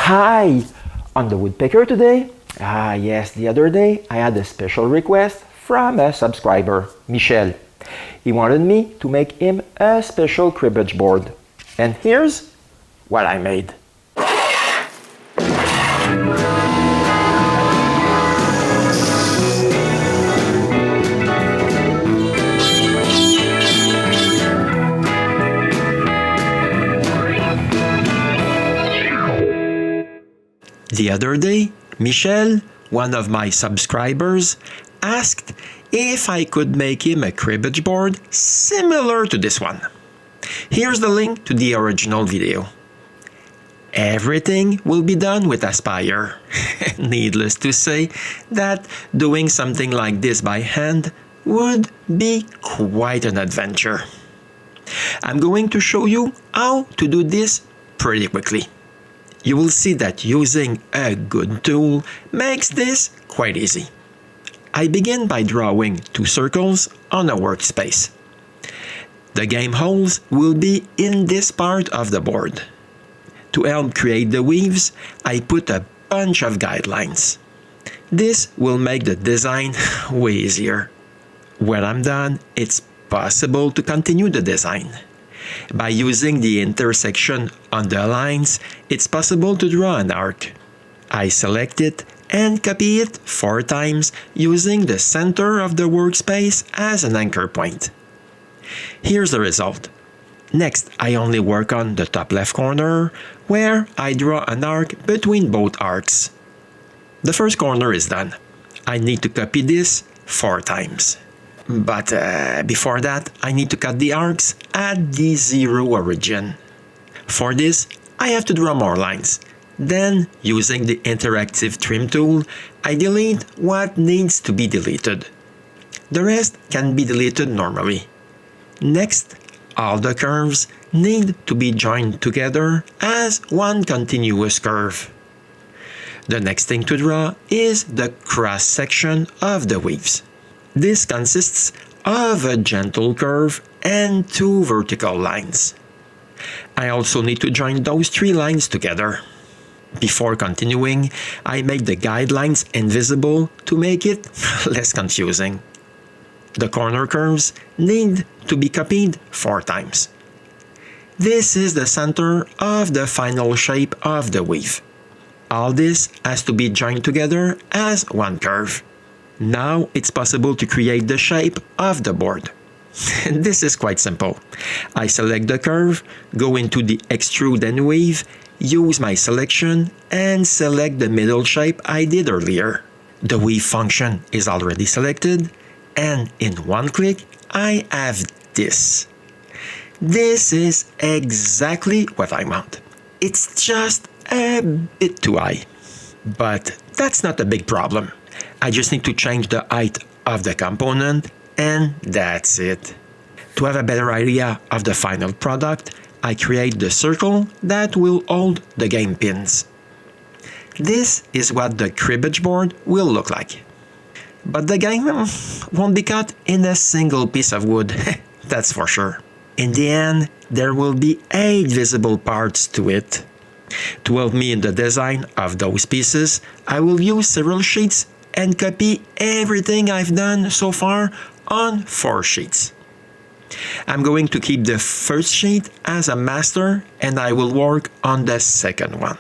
Hi! On the Woodpecker today? Yes, the other day I had a special request from a subscriber, Michel. He wanted me to make him a special cribbage board. And here's what I made. The other day, Michel, one of my subscribers, asked if I could make him a cribbage board similar to this one. Here's the link to the original video. Everything will be done with Aspire. Needless to say that doing something like this by hand would be quite an adventure. I'm going to show you how to do this pretty quickly. You will see that using a good tool makes this quite easy. I begin by drawing two circles on a workspace. The game holes will be in this part of the board. To help create the weaves, I put a bunch of guidelines. This will make the design way easier. When I'm done, it's possible to continue the design. By using the intersection on the lines, it's possible to draw an arc. I select it and copy it 4 times using the center of the workspace as an anchor point. Here's the result. Next, I only work on the top left corner, where I draw an arc between both arcs. The first corner is done. I need to copy this 4 times. But before that, I need to cut the arcs at the 0 origin. For this, I have to draw more lines. Then, using the interactive trim tool, I delete what needs to be deleted. The rest can be deleted normally. Next, all the curves need to be joined together as one continuous curve. The next thing to draw is the cross section of the weaves. This consists of a gentle curve and 2 vertical lines. I also need to join those 3 lines together. Before continuing, I make the guidelines invisible to make it less confusing. The corner curves need to be copied 4 times. This is the center of the final shape of the weave. All this has to be joined together as one curve. Now it's possible to create the shape of the board. This is quite simple. I select the curve, go into the extrude and weave, use my selection, and select the middle shape I did earlier. The weave function is already selected, and in one click, I have this. This is exactly what I want. It's just a bit too high. But that's not a big problem. I just need to change the height of the component, and that's it. To have a better idea of the final product, I create the circle that will hold the game pins. This is what the cribbage board will look like. But the game won't be cut in a single piece of wood, that's for sure. In the end, there will be 8 visible parts to it. To help me in the design of those pieces, I will use several sheets and copy everything I've done so far on 4 sheets. I'm going to keep the first sheet as a master, and I will work on the second one.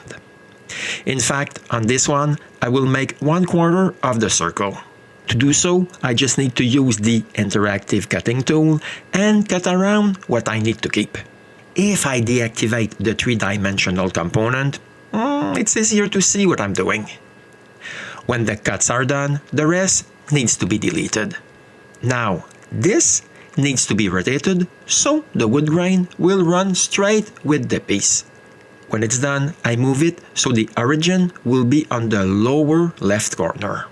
In fact, on this one, I will make 1/4 of the circle. To do so, I just need to use the interactive cutting tool and cut around what I need to keep. If I deactivate the 3-dimensional component, it's easier to see what I'm doing. When the cuts are done, the rest needs to be deleted. Now, this needs to be rotated so the wood grain will run straight with the piece. When it's done, I move it so the origin will be on the lower left corner.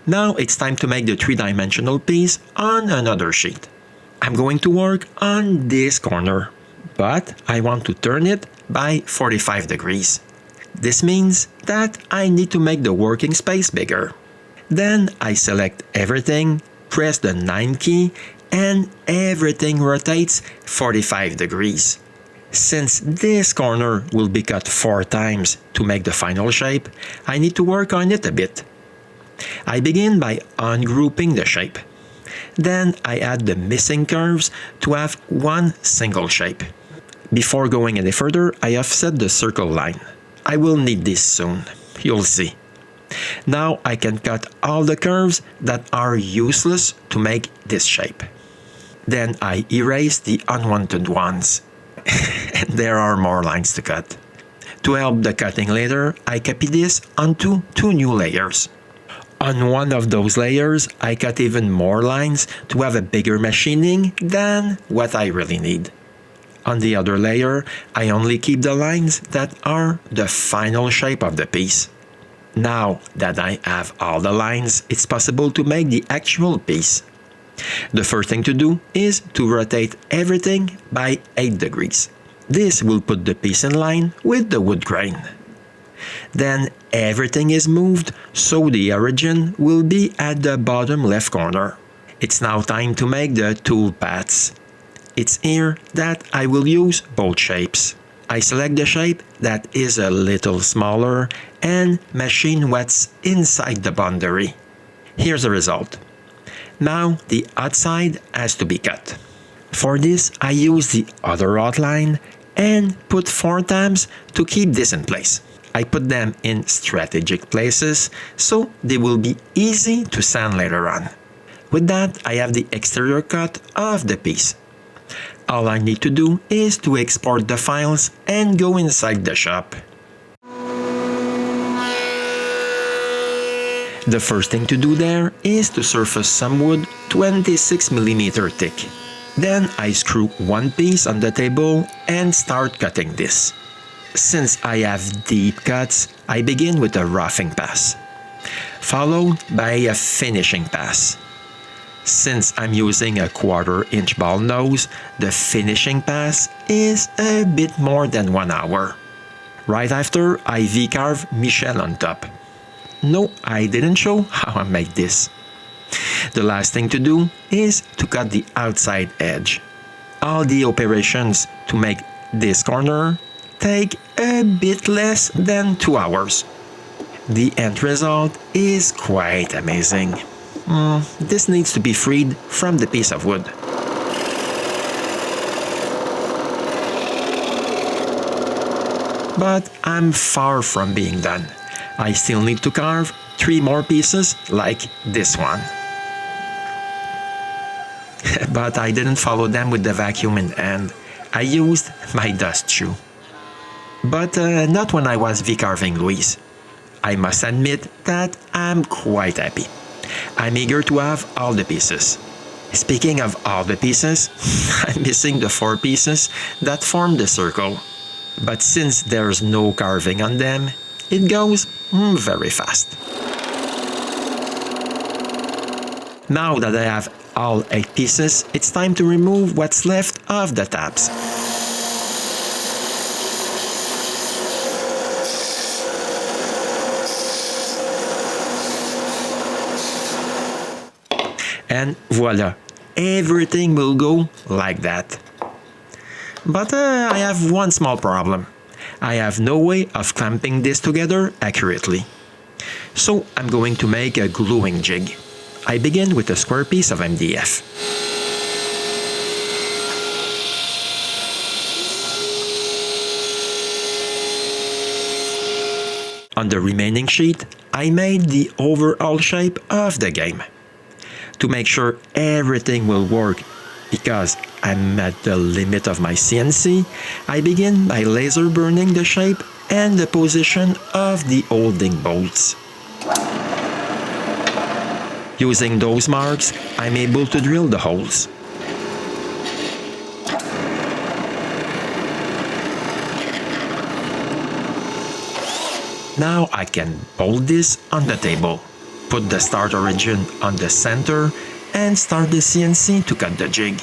Now it's time to make the 3-dimensional piece on another sheet. I'm going to work on this corner, but I want to turn it by 45 degrees. This means that I need to make the working space bigger. Then I select everything, press the 9 key, and everything rotates 45 degrees. Since this corner will be cut 4 times to make the final shape, I need to work on it a bit. I begin by ungrouping the shape. Then I add the missing curves to have one single shape. Before going any further, I offset the circle line. I will need this soon. You'll see. Now I can cut all the curves that are useless to make this shape. Then I erase the unwanted ones. And there are more lines to cut. To help the cutting later, I copy this onto 2 new layers. On one of those layers, I cut even more lines to have a bigger machining than what I really need. On the other layer, I only keep the lines that are the final shape of the piece. Now that I have all the lines, it's possible to make the actual piece. The first thing to do is to rotate everything by 8 degrees. This will put the piece in line with the wood grain. Then everything is moved so the origin will be at the bottom left corner. It's now time to make the tool paths. It's here that I will use both shapes. I select the shape that is a little smaller and machine what's inside the boundary. Here's the result. Now the outside has to be cut. For this, I use the other outline and put 4 tabs to keep this in place. I put them in strategic places so they will be easy to sand later on. With that, I have the exterior cut of the piece. All I need to do is to export the files and go inside the shop. The first thing to do there is to surface some wood 26mm thick. Then I screw one piece on the table and start cutting this. Since I have deep cuts, I begin with a roughing pass, followed by a finishing pass. Since I'm using a 1/4 inch ball nose, the finishing pass is a bit more than 1 hour. Right after, I V-carve Michel on top. No, I didn't show how I make this. The last thing to do is to cut the outside edge. All the operations to make this corner take a bit less than 2 hours. The end result is quite amazing. This needs to be freed from the piece of wood. But I'm far from being done. I still need to carve 3 more pieces like this one. But I didn't follow them with the vacuum in hand. I used my dust shoe. But not when I was V-carving Louise. I must admit that I'm quite happy. I'm eager to have all the pieces. Speaking of all the pieces, I'm missing the 4 pieces that form the circle. But since there's no carving on them, it goes very fast. Now that I have all 8 pieces, it's time to remove what's left of the tabs. And voila, everything will go like that. But I have one small problem. I have no way of clamping this together accurately. So I'm going to make a gluing jig. I begin with a square piece of MDF. On the remaining sheet, I made the overall shape of the game. To make sure everything will work, because I'm at the limit of my CNC, I begin by laser burning the shape and the position of the holding bolts. Using those marks, I'm able to drill the holes. Now I can bolt this on the table, put the start origin on the center, and start the CNC to cut the jig.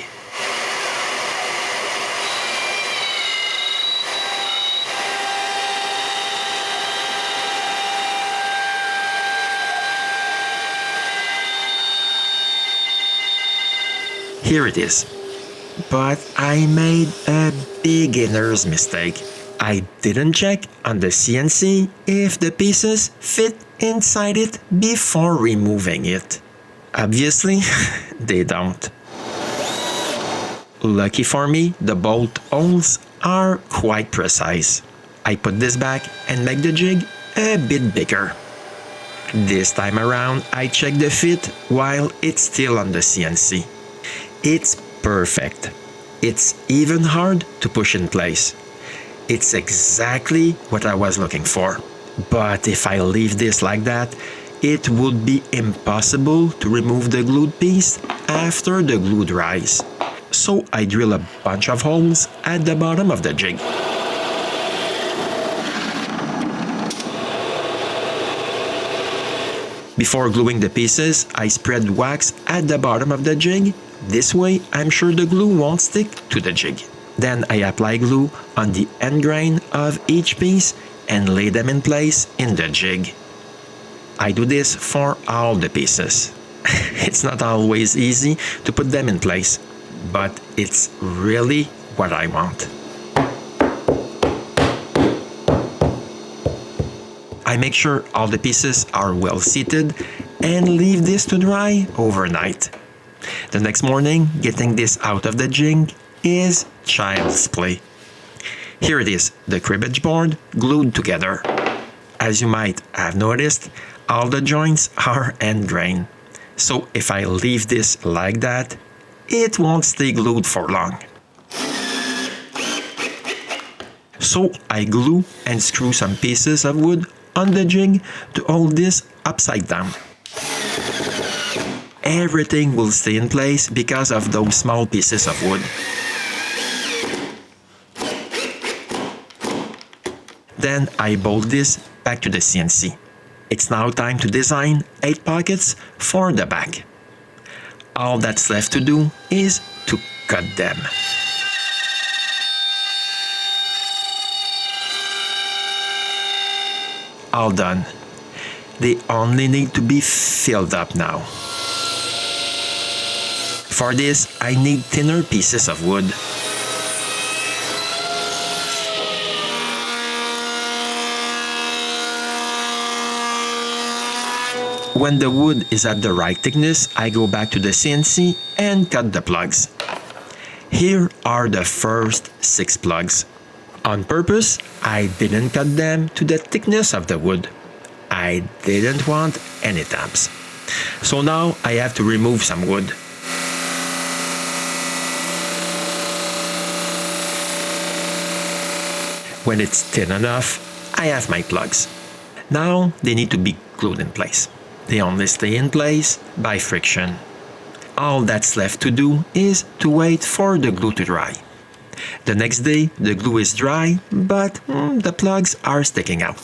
Here it is. but I made a beginner's mistake. I didn't check on the CNC if the pieces fit inside it before removing it. Obviously, they don't. Lucky for me, the bolt holes are quite precise. I put this back and make the jig a bit bigger. This time around, I check the fit while it's still on the CNC. It's perfect. It's even hard to push in place. It's exactly what I was looking for. But if I leave this like that, it would be impossible to remove the glued piece after the glue dries. So I drill a bunch of holes at the bottom of the jig. Before gluing the pieces, I spread wax at the bottom of the jig. This way, I'm sure the glue won't stick to the jig. Then I apply glue on the end grain of each piece and lay them in place in the jig. I do this for all the pieces. It's not always easy to put them in place, but it's really what I want. I make sure all the pieces are well seated and leave this to dry overnight. The next morning, getting this out of the jig is child's play. Here it is, the cribbage board glued together. As you might have noticed, all the joints are end grain. So if I leave this like that, it won't stay glued for long. So I glue and screw some pieces of wood on the jig to hold this upside down. Everything will stay in place because of those small pieces of wood. Then I bolt this back to the CNC. It's now time to design 8 pockets for the back. All that's left to do is to cut them. All done. They only need to be filled up now. For this, I need thinner pieces of wood. When the wood is at the right thickness, I go back to the CNC and cut the plugs. Here are the first 6 plugs. On purpose, I didn't cut them to the thickness of the wood. I didn't want any tabs. So now I have to remove some wood. When it's thin enough, I have my plugs. Now they need to be glued in place. They only stay in place by friction. All that's left to do is to wait for the glue to dry. The next day, the glue is dry, but the plugs are sticking out.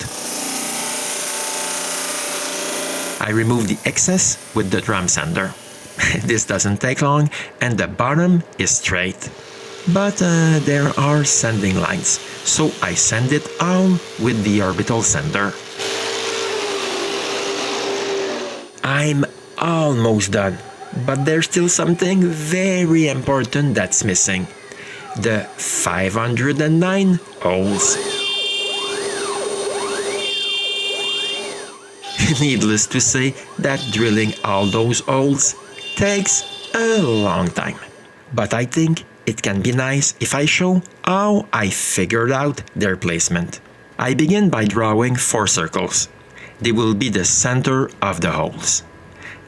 I remove the excess with the drum sander. This doesn't take long and the bottom is straight. But there are sanding lines, so I sand it all with the orbital sander. I'm almost done, but there's still something very important that's missing. The 509 holes. Needless to say that drilling all those holes takes a long time. But I think it can be nice if I show how I figured out their placement. I begin by drawing 4 circles. They will be the center of the holes.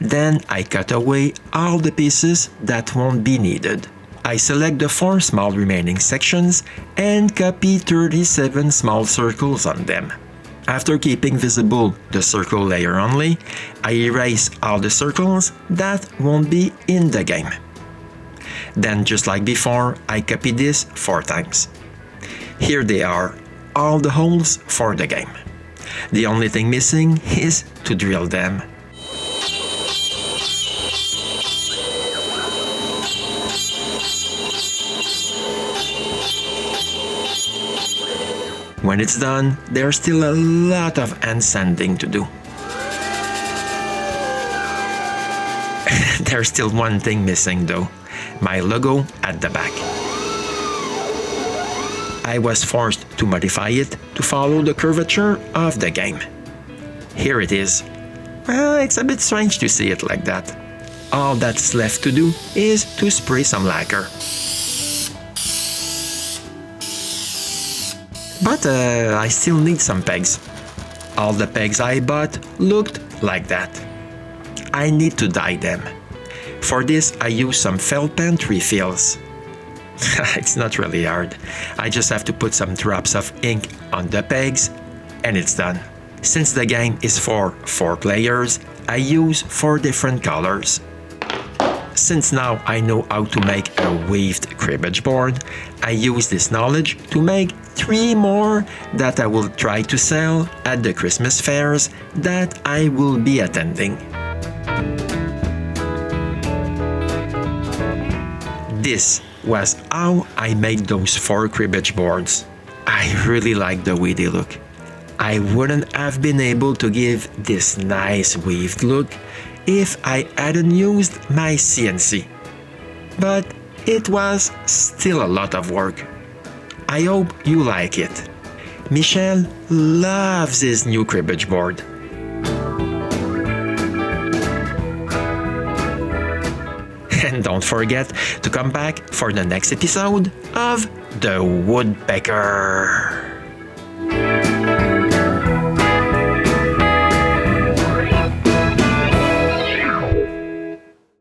Then I cut away all the pieces that won't be needed. I select the 4 small remaining sections and copy 37 small circles on them. After keeping visible the circle layer only, I erase all the circles that won't be in the game. Then, just like before, I copy this 4 times. Here they are, all the holes for the game. The only thing missing is to drill them. When it's done, there's still a lot of hand sanding to do. There's still one thing missing though. my logo at the back. I was forced to modify it to follow the curvature of the game. Here it is. Well, it's a bit strange to see it like that. All that's left to do is to spray some lacquer. But I still need some pegs. All the pegs I bought looked like that. I need to dye them. For this, I use some felt pen refills. It's not really hard. I just have to put some drops of ink on the pegs and it's done. Since the game is for 4 players, I use 4 different colors. Since now I know how to make a weaved cribbage board, I use this knowledge to make 3 more that I will try to sell at the Christmas fairs that I will be attending. This was how I made those 4 cribbage boards. I really like the way they look. I wouldn't have been able to give this nice weaved look if I hadn't used my CNC. But it was still a lot of work. I hope you like it. Michel loves his new cribbage board. And don't forget to come back for the next episode of The Woodpecker.